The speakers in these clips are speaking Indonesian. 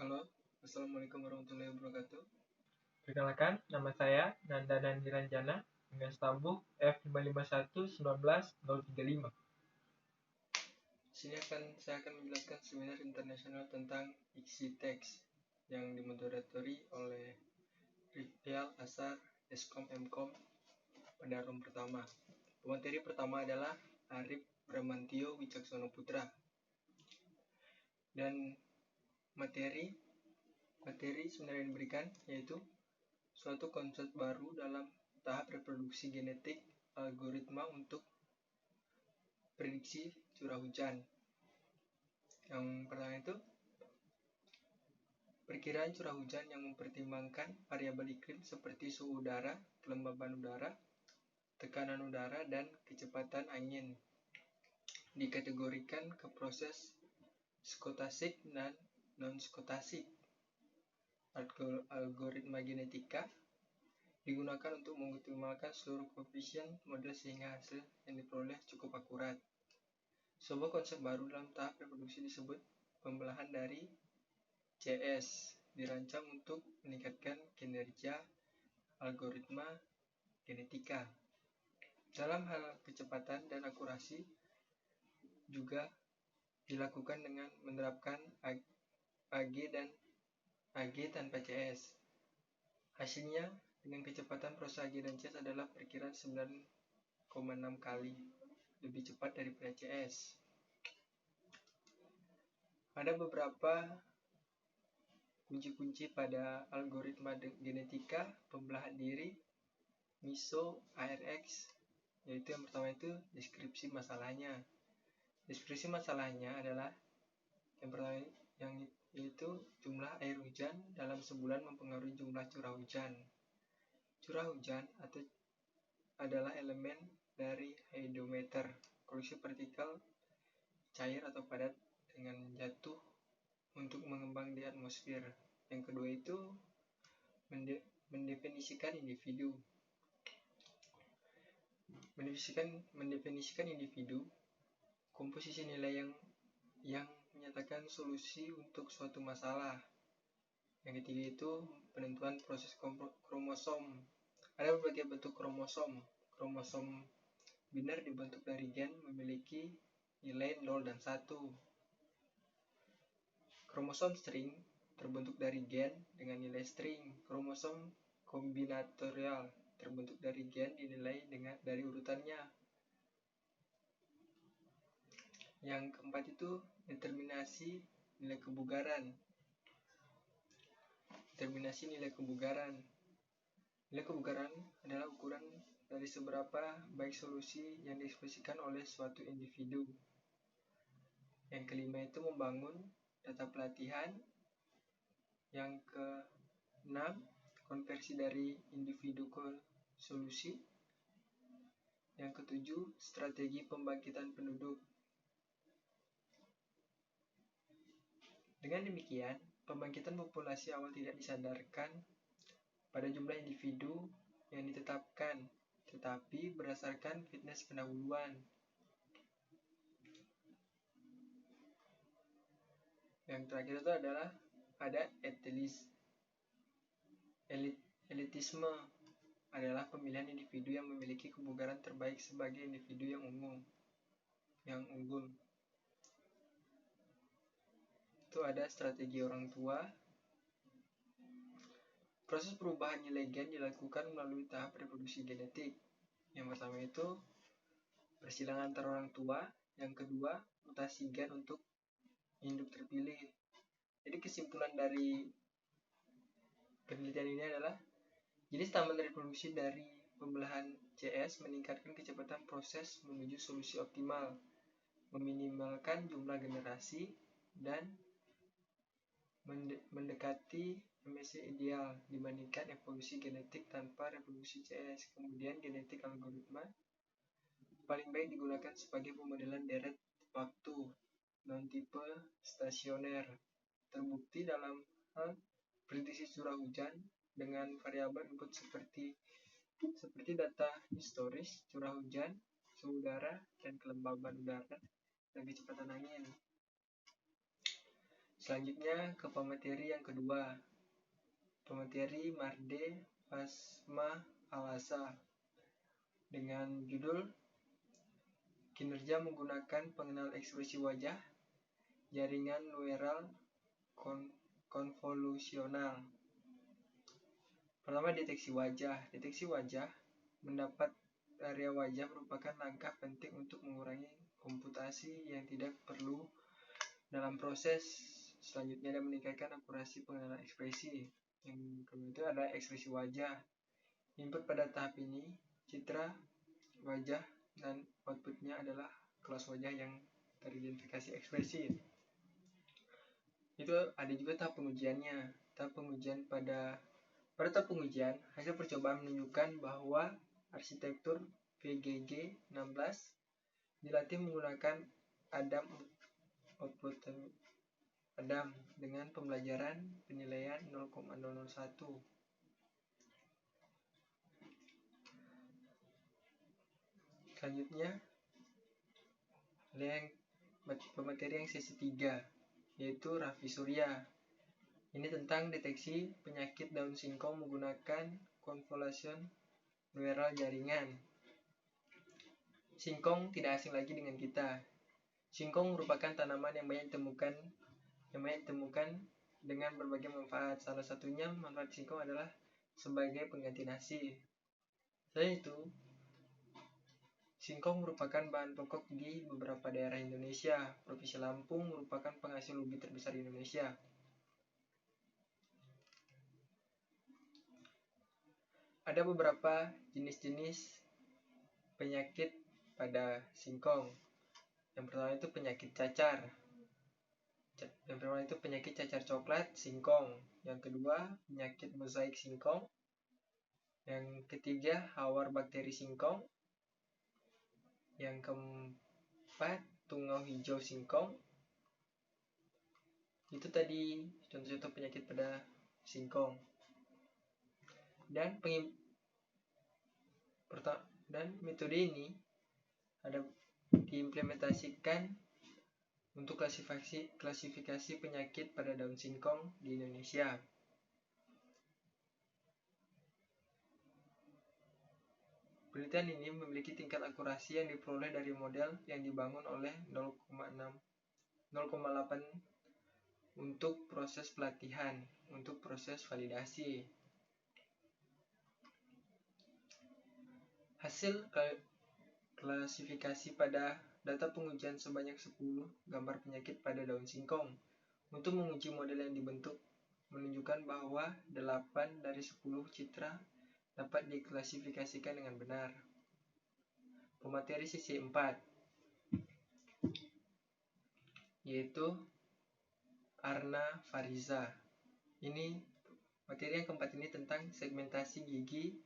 Halo, Assalamualaikum warahmatullahi wabarakatuh. Perkenalkan, nama saya Nanda Niranjana dengan stambuk F551-19035. Saya akan menjelaskan seminar internasional tentang ICTeX yang dimoderatori oleh Rifdial Asar, Eskom Mkom pada room pertama. Pemateri pertama adalah Arif Bramantio Wicaksono Putra. Dan materi seminar yang diberikan yaitu suatu konsep baru dalam tahap reproduksi genetik algoritma untuk prediksi curah hujan. Yang pertama itu perkiraan curah hujan yang mempertimbangkan variabel iklim seperti suhu udara, kelembaban udara, tekanan udara, dan kecepatan angin. Dikategorikan ke proses skolastik dan non-skolastik. Algoritma genetika digunakan untuk mengoptimalkan seluruh koefisien model sehingga hasil yang diperoleh cukup akurat. Sebuah konsep baru dalam tahap reproduksi disebut pembelahan dari CS, dirancang untuk meningkatkan kinerja algoritma genetika. Dalam hal kecepatan dan akurasi juga dilakukan dengan menerapkan AG tanpa CS. Hasilnya dengan kecepatan proses AG dan CS adalah perkiraan 9,6 kali lebih cepat daripada CS. Ada beberapa kunci-kunci pada algoritma genetika pembelahan diri MISO ARX, yaitu yang pertama itu deskripsi masalahnya. Deskripsi masalahnya adalah yang pertama yaitu jumlah air hujan dalam sebulan mempengaruhi jumlah curah hujan. Curah hujan adalah elemen dari hydrometer, koleksi partikel cair atau padat dengan jatuh untuk mengembang di atmosfer. Yang kedua itu mendefinisikan individu. Mendefinisikan individu, komposisi nilai yang menyatakan solusi untuk suatu masalah. Yang ketiga itu penentuan proses kromosom. Ada berbagai bentuk kromosom. Kromosom biner dibentuk dari gen memiliki nilai 0 dan 1. Kromosom string terbentuk dari gen dengan nilai string. Kromosom kombinatorial terbentuk dari gen dinilai dari urutannya. Yang keempat itu determinasi nilai kebugaran. Nilai kebugaran adalah ukuran dari seberapa baik solusi yang diekspresikan oleh suatu individu. Yang kelima itu membangun data pelatihan. Yang keenam, konversi dari individu ke solusi. Yang ketujuh, strategi pembangkitan penduduk. Dengan demikian, pembangkitan populasi awal tidak disandarkan pada jumlah individu yang ditetapkan, tetapi berdasarkan fitness pendahuluan. Yang terakhir itu adalah ada elitisme, adalah pemilihan individu yang memiliki kebugaran terbaik sebagai individu yang unggul. Itu ada strategi orang tua. Proses perubahan nilai gen dilakukan melalui tahap reproduksi genetik. Yang pertama itu persilangan antar orang tua. Yang kedua, mutasi gen untuk induk terpilih. Jadi kesimpulan dari penelitian ini adalah jenis tahapan reproduksi dari pembelahan CS meningkatkan kecepatan proses menuju solusi optimal, meminimalkan jumlah generasi, dan mendekati MSC ideal dibandingkan evolusi genetik tanpa reproduksi CS. Kemudian genetik algoritma paling baik digunakan sebagai pemodelan deret waktu non-tipe stasioner. Terbukti dalam hal prediksi curah hujan dengan variabel input seperti data historis, curah hujan, suhu udara, dan kelembaban udara, dan kecepatan angin. Selanjutnya ke pemateri yang kedua, pemateri Marde Pasma Alasa dengan judul kinerja menggunakan pengenal ekspresi wajah jaringan neural konvolusional. Pertama, deteksi wajah. Deteksi wajah mendapat area wajah merupakan langkah penting untuk mengurangi komputasi yang tidak perlu dalam proses selanjutnya dan meningkatkan akurasi pengenalan ekspresi. Yang kedua itu adalah ekspresi wajah. Input pada tahap ini citra wajah dan outputnya adalah kelas wajah yang teridentifikasi ekspresi. Itu ada juga tahap pengujiannya. Tahap pengujian pada tahap pengujian, hasil percobaan menunjukkan bahwa arsitektur VGG 16 dilatih menggunakan Adam output Adam dengan pembelajaran penilaian 0,001. Selanjutnya ada yang pemateri yang sesi 3, yaitu Raffi Surya. Ini tentang deteksi penyakit Down syndrome menggunakan convolution neural jaringan. Singkong tidak asing lagi dengan kita. Singkong merupakan tanaman yang banyak ditemukan dengan berbagai manfaat. Salah satunya manfaat singkong adalah sebagai pengganti nasi. Selain itu, singkong merupakan bahan pokok di beberapa daerah Indonesia. Provinsi Lampung merupakan penghasil ubi terbesar di Indonesia. Ada beberapa jenis-jenis penyakit pada singkong. Yang pertama itu penyakit cacar. Yang pertama itu penyakit cacar coklat singkong. Yang kedua penyakit mozaik singkong. Yang ketiga hawar bakteri singkong. Yang keempat tungau hijau singkong. Itu tadi contoh-contoh penyakit pada singkong. Dan metode ini ada diimplementasikan untuk klasifikasi penyakit pada daun singkong di Indonesia. Penelitian ini memiliki tingkat akurasi yang diperoleh dari model yang dibangun oleh 0,8 untuk proses pelatihan, untuk proses validasi. Hasil klasifikasi pada data pengujian sebanyak 10 gambar penyakit pada daun singkong. Untuk menguji model yang dibentuk, menunjukkan bahwa 8 dari 10 citra dapat diklasifikasikan dengan benar. Pemateri sesi 4, yaitu Arna Fariza. Ini materi yang keempat ini tentang segmentasi gigi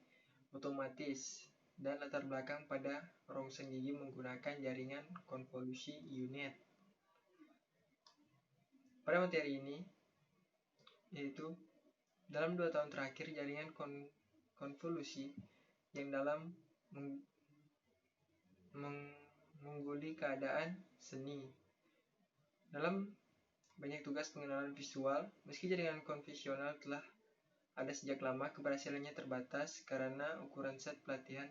otomatis dan latar belakang pada rongsen gigi menggunakan jaringan konvolusi unit. Pada materi ini, yaitu dalam 2 tahun terakhir jaringan konvolusi yang dalam mengguli keadaan seni. Dalam banyak tugas pengenalan visual, meski jaringan konvensional telah ada sejak lama, keberhasilannya terbatas karena ukuran set pelatihan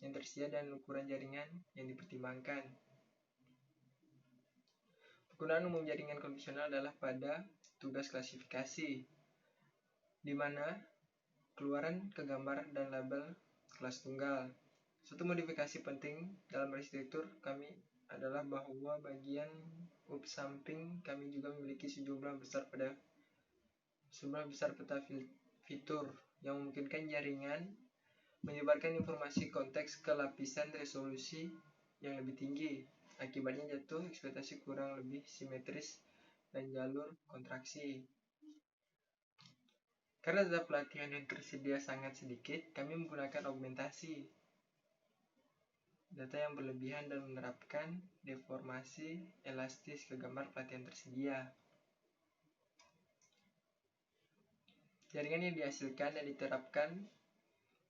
yang tersedia dan ukuran jaringan yang dipertimbangkan. Penggunaan umum jaringan konvensional adalah pada tugas klasifikasi, di mana keluaran ke gambar dan label kelas tunggal. Satu modifikasi penting dalam arsitektur kami adalah bahwa bagian samping kami juga memiliki sejumlah besar peta fitur yang memungkinkan jaringan menyebarkan informasi konteks ke lapisan resolusi yang lebih tinggi. Akibatnya jatuh ekspektasi kurang lebih simetris dan jalur kontraksi. Karena data pelatihan yang tersedia sangat sedikit, kami menggunakan augmentasi data yang berlebihan dan menerapkan deformasi elastis ke gambar pelatihan tersedia. Jaringan yang dihasilkan dan diterapkan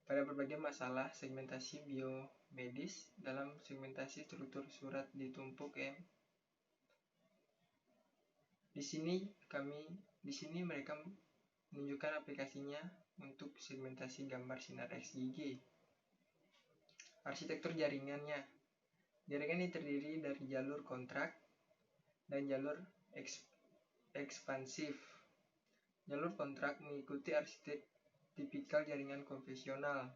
pada berbagai masalah segmentasi biomedis dalam segmentasi struktur surat ditumpuk Di sini mereka menunjukkan aplikasinya untuk segmentasi gambar sinar X gigi. Arsitektur jaringannya. Jaringan ini terdiri dari jalur kontrak dan jalur ekspansif. Jalur kontrak mengikuti arsitektur tipikal jaringan konvensional.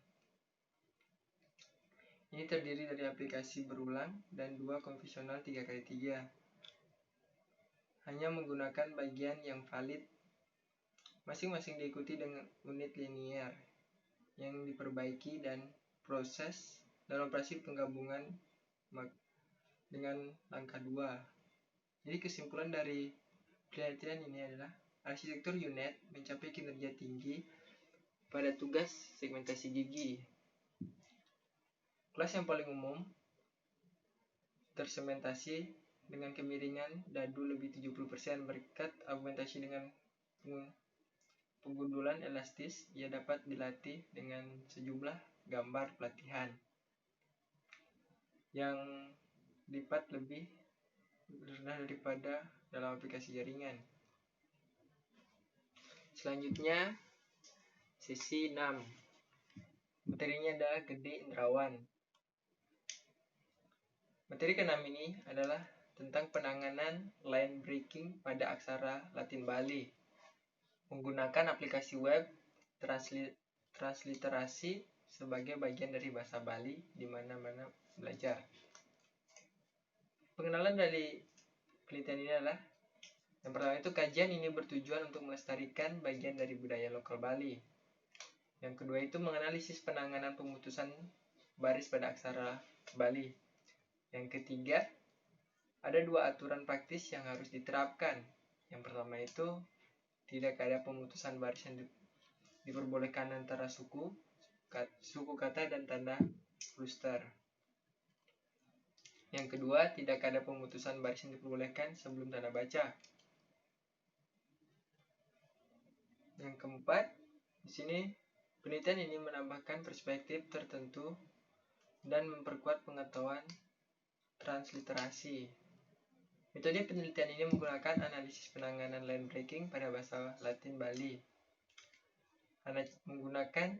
Ini terdiri dari aplikasi berulang dan dua konvensional 3x3. Hanya menggunakan bagian yang valid. Masing-masing diikuti dengan unit linear yang diperbaiki dan proses dan operasi penggabungan dengan langkah 2. Jadi kesimpulan dari penelitian ini adalah arsitektur UNet mencapai kinerja tinggi pada tugas segmentasi gigi. Kelas yang paling umum tersegmentasi dengan kemiringan dadu lebih 70% berkat argumentasi dengan penggundulan elastis. Ia dapat dilatih dengan sejumlah gambar pelatihan yang lipat lebih rendah daripada dalam aplikasi jaringan. Selanjutnya sesi 6. Materinya adalah gede indrawan. Materi ke-6 ini adalah tentang penanganan line breaking pada aksara Latin Bali menggunakan aplikasi web transliterasi sebagai bagian dari bahasa Bali di mana-mana belajar. Pengenalan dari penelitian ini adalah yang pertama itu kajian ini bertujuan untuk melestarikan bagian dari budaya lokal Bali. Yang kedua itu menganalisis penanganan pemutusan baris pada aksara Bali. Yang ketiga, ada dua aturan praktis yang harus diterapkan. Yang pertama itu tidak ada pemutusan baris yang diperbolehkan antara suku kata dan tanda cluster. Yang kedua, tidak ada pemutusan baris yang diperbolehkan sebelum tanda baca. Yang keempat, di sini penelitian ini menambahkan perspektif tertentu dan memperkuat pengetahuan transliterasi. Metode penelitian ini menggunakan analisis penanganan line breaking pada bahasa Latin Bali. Menggunakan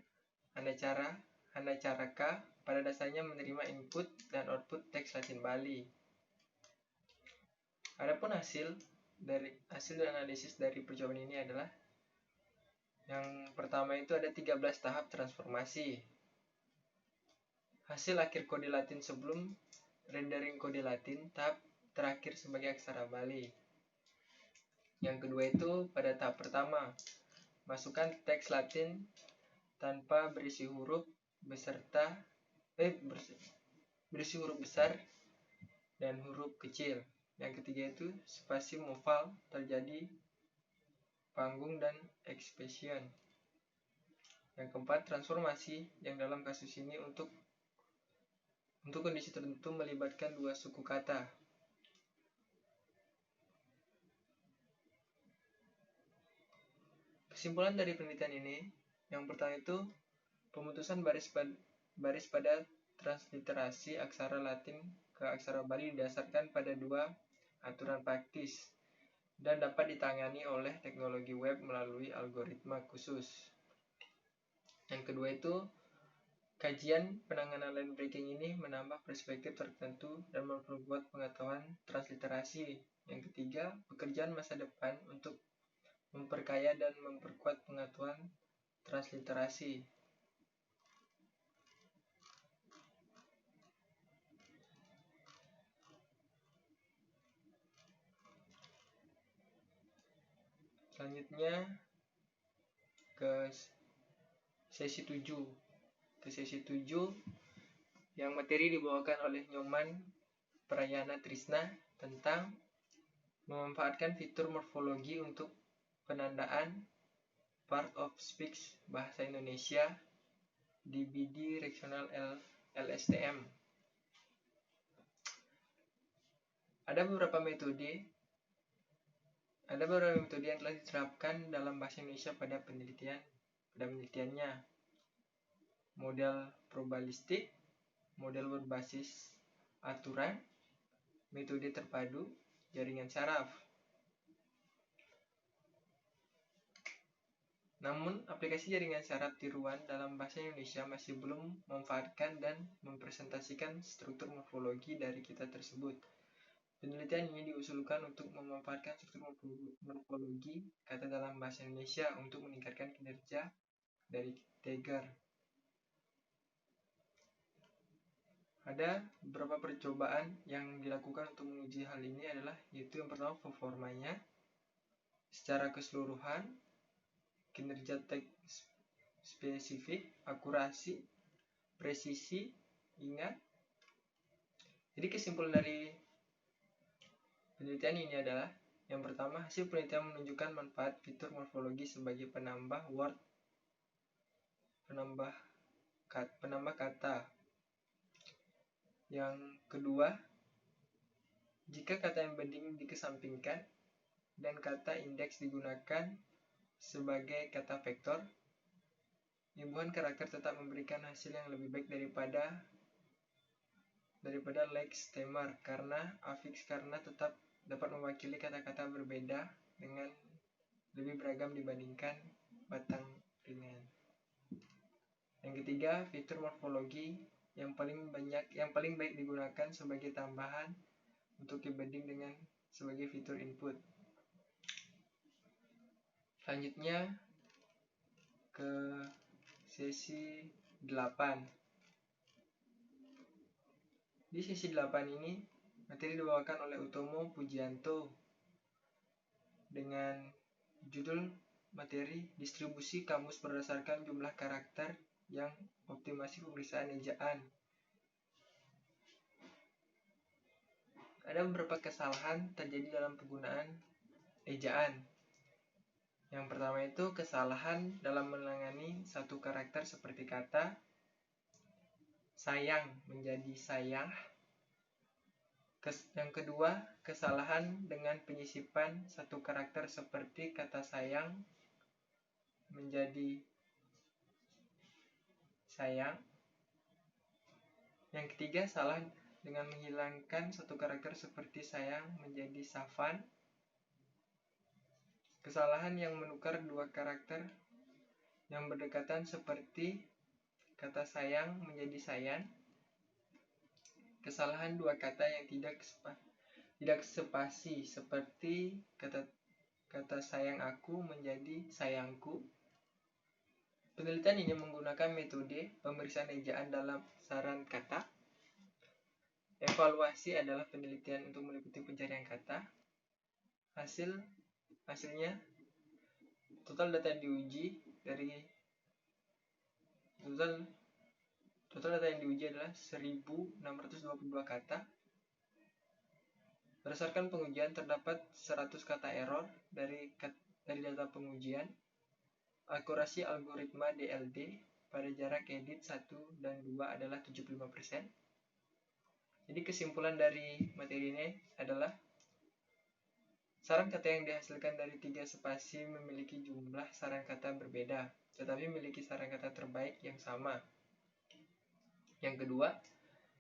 Hanacaraka pada dasarnya menerima input dan output teks Latin Bali. Adapun hasil dan analisis dari percobaan ini adalah yang pertama itu ada 13 tahap transformasi. Hasil akhir kode Latin sebelum rendering kode Latin, tahap terakhir sebagai aksara Bali. Yang kedua itu pada tahap pertama, masukkan teks Latin tanpa berisi huruf berisi huruf besar dan huruf kecil. Yang ketiga itu spasi mofal terjadi panggung dan expression. Yang keempat transformasi yang dalam kasus ini untuk kondisi tertentu melibatkan dua suku kata. Kesimpulan dari penelitian ini, yang pertama itu pemutusan baris pada transliterasi aksara Latin ke aksara Bali didasarkan pada dua aturan praktis dan dapat ditangani oleh teknologi web melalui algoritma khusus. Yang kedua itu kajian penanganan line breaking ini menambah perspektif tertentu dan memperkuat pengetahuan transliterasi. Yang ketiga, pekerjaan masa depan untuk memperkaya dan memperkuat pengetahuan transliterasi. Selanjutnya ke sesi 7. Ke sesi 7 yang materi dibawakan oleh Nyoman Prayana Trisna tentang memanfaatkan fitur morfologi untuk penandaan part of speech bahasa Indonesia di bidirectional LSTM. Ada beberapa metode yang telah diterapkan dalam bahasa Indonesia pada penelitiannya. Model probabilistik, model berbasis aturan, metode terpadu, jaringan saraf. Namun, aplikasi jaringan syarat tiruan dalam bahasa Indonesia masih belum memanfaatkan dan mempresentasikan struktur morfologi dari kata tersebut. Penelitian ini diusulkan untuk memanfaatkan struktur morfologi kata dalam bahasa Indonesia untuk meningkatkan kinerja dari tagger. Ada beberapa percobaan yang dilakukan untuk menguji hal ini adalah, yaitu yang pertama performanya secara keseluruhan, kinerja tag spesifik, akurasi, presisi, ingat. Jadi kesimpulan dari penelitian ini adalah, yang pertama, hasil penelitian menunjukkan manfaat fitur morfologi sebagai penambah kata. Yang kedua, jika kata embedding dikesampingkan dan kata indeks digunakan sebagai kata vektor, imbuhan karakter tetap memberikan hasil yang lebih baik daripada lextemer karena affix, karena tetap dapat mewakili kata-kata berbeda dengan lebih beragam dibandingkan batang ringan. Yang ketiga, fitur morfologi yang paling baik digunakan sebagai tambahan untuk embedding dengan sebagai fitur input. Selanjutnya ke sesi 8. Di sesi 8 ini materi dibawakan oleh Utomo Pujianto dengan judul materi distribusi kamus berdasarkan jumlah karakter yang optimasi pemeriksaan ejaan. Ada beberapa kesalahan terjadi dalam penggunaan ejaan. Yang pertama itu kesalahan dalam menangani satu karakter seperti kata sayang menjadi sayang. Yang kedua, kesalahan dengan penyisipan satu karakter seperti kata sayang menjadi sayang. Yang ketiga, salah dengan menghilangkan satu karakter seperti sayang menjadi savan. Kesalahan yang menukar dua karakter yang berdekatan seperti kata sayang menjadi sayan. Kesalahan dua kata yang tidak spasi seperti kata sayang aku menjadi sayangku. Penelitian ini menggunakan metode pemeriksaan ejaan dalam saran kata. Evaluasi adalah penelitian untuk meliputi pencarian kata. Hasilnya total data yang diuji adalah 1622 kata. Berdasarkan pengujian terdapat 100 kata error dari data pengujian. Akurasi algoritma DLD pada jarak edit 1 dan 2 adalah 75%. Jadi kesimpulan dari materi ini adalah saran kata yang dihasilkan dari 3 spasi memiliki jumlah saran kata berbeda, tetapi memiliki saran kata terbaik yang sama. Yang kedua,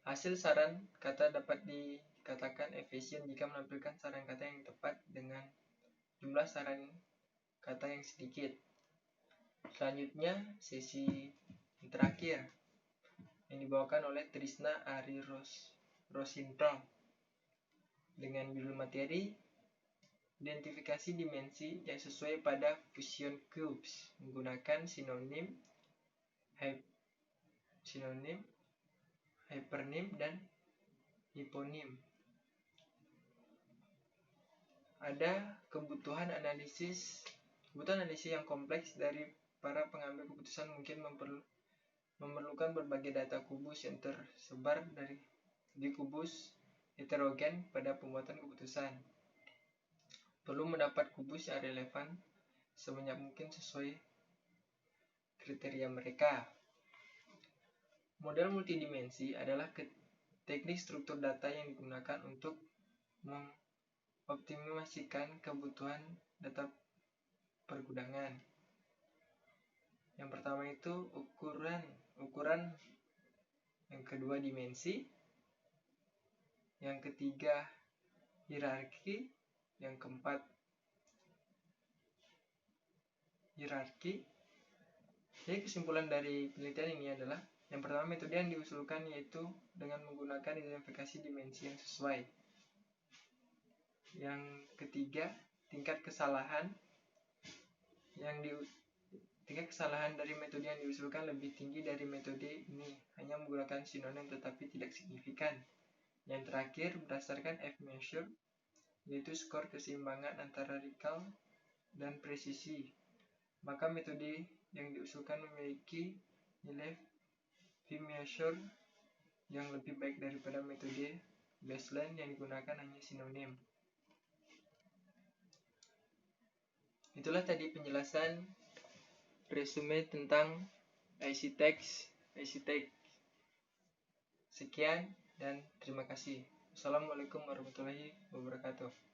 hasil saran kata dapat dikatakan efisien jika menampilkan saran kata yang tepat dengan jumlah saran kata yang sedikit. Selanjutnya, sesi yang terakhir yang dibawakan oleh Trisna Ari Rosinto dengan judul materi identifikasi dimensi yang sesuai pada fusion cubes menggunakan sinonim, hypernym, dan hiponim. Ada kebutuhan analisis yang kompleks dari para pengambil keputusan, mungkin memerlukan berbagai data kubus yang tersebar di kubus heterogen pada pembuatan keputusan. Perlu mendapat kubus yang relevan sebanyak mungkin sesuai kriteria mereka. Model multidimensi adalah teknik struktur data yang digunakan untuk mengoptimasikan kebutuhan data pergudangan. Yang pertama itu ukuran, yang kedua dimensi, yang ketiga hierarki, yang keempat hierarki, Jadi kesimpulan dari penelitian ini adalah yang pertama, metode yang diusulkan yaitu dengan menggunakan identifikasi dimensi yang sesuai. Yang ketiga, tingkat kesalahan dari metode yang diusulkan lebih tinggi dari metode ini, hanya menggunakan sinonim tetapi tidak signifikan. Yang terakhir, berdasarkan F-measure, yaitu skor keseimbangan antara recall dan presisi, maka metode yang diusulkan memiliki nilai V-measure yang lebih baik daripada metode baseline yang digunakan hanya sinonim. Itulah tadi penjelasan resume tentang IC-TEX. Sekian dan terima kasih. Assalamualaikum warahmatullahi wabarakatuh.